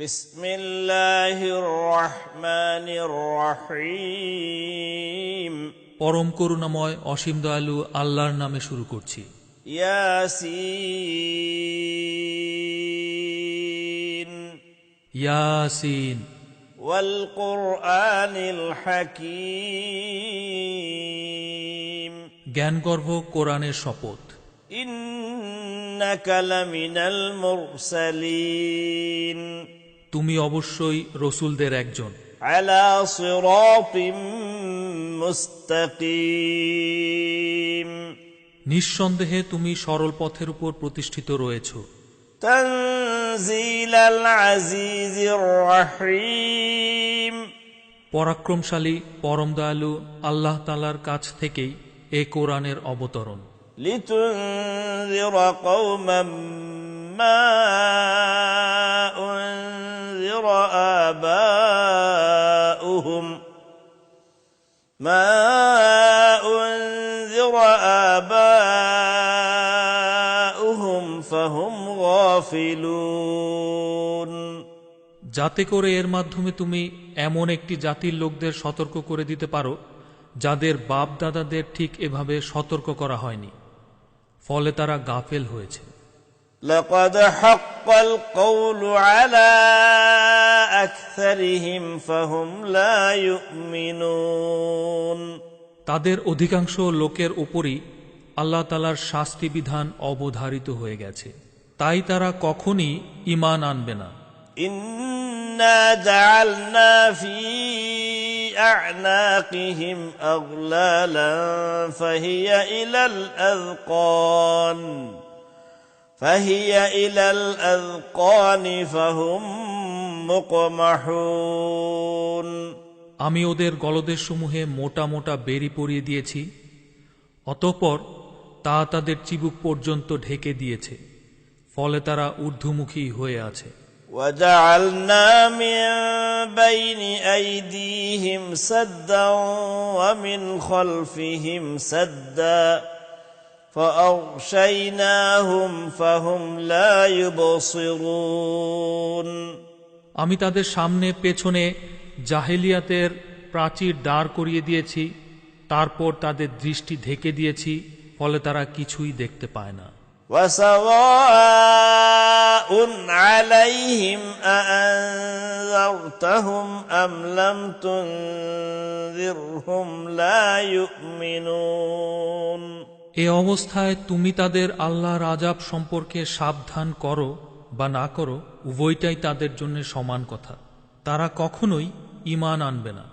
বিসমিল্লাহির রহমানির রহিম। পরম করুণাময় অসীম দয়ালু আল্লাহর নামে শুরু করছি। ইয়াসিন ইয়াসিন ওয়াল কুরআনিল হাকীম। জ্ঞানগর্ভ কোরআনের শপথ। ইন্নাকা লামিনাল মুরসালিন, তুমি অবশ্যই রসূলদের একজন। আলা সিরাতিম মুস্তাকিম, নিঃসন্দেহে তুমি সরল পথের উপর প্রতিষ্ঠিত রয়েছ। তানজিলাল আজিজির রহিম, পরাক্রমশালী পরম দয়ালু আল্লাহ তাআলার কাছ থেকেই এ কোরআনের অবতরণ। লিতুনজিরা কওমান মা উনজিরা আবাউহুম ফাহুম গাফিলুন, যাতে করে এর মাধ্যমে তুমি এমন একটি জাতির লোকদের সতর্ক করে দিতে পারো যাদের বাপ দাদাদের ঠিক এভাবে সতর্ক করা হয়নি, ফলে তারা গাফেল হয়েছে। লাকাদ হাক্কাল কওলু আলা আকসারিহিম ফাহুম লা ইউমিনুন, তাদের অধিকাংশ লোকের উপরই আল্লাহ তাআলার শাস্তি বিধান অবধারিত হয়ে গেছে, তাই তারা কখনই ঈমান আনবে না। ইন্না জাআলনা ফি আ'নাকিহিম আগলালান ফাহিয়া ইলাল আযকানি ফাহুম মুকমাহুন, আমি ওদের গলদেশসমূহে মোটা মোটা বেড়ি পরিয়ে দিয়েছি, অতঃপর তা তাদের চিবুক পর্যন্ত ঢেকে দিয়েছে, ফলে তারা ঊর্ধ্বমুখী হয়ে আছে। وجعلنا من بين أيديهم سدا ومن خلفهم سدا فأغشيناهم فهم لا يبصرون, আমি তাদের সামনে পেছনে জাহেলিয়াতের প্রাচীর দাঁড় করিয়ে দিয়েছি, তারপর তাদের দৃষ্টি ঢেকে দিয়েছি, ফলে তারা কিছুই দেখতে পায় না। وسواء عليهم أأنذرتهم أم لم تنذرهم لا يؤمنون, এ অবস্থায় তুমি তাদের আল্লাহর আযাব সম্পর্কে সাবধান করো বা না করো, উভয়টাই তাদের জন্য সমান কথা, তারা কখনোই ঈমান আনবে না।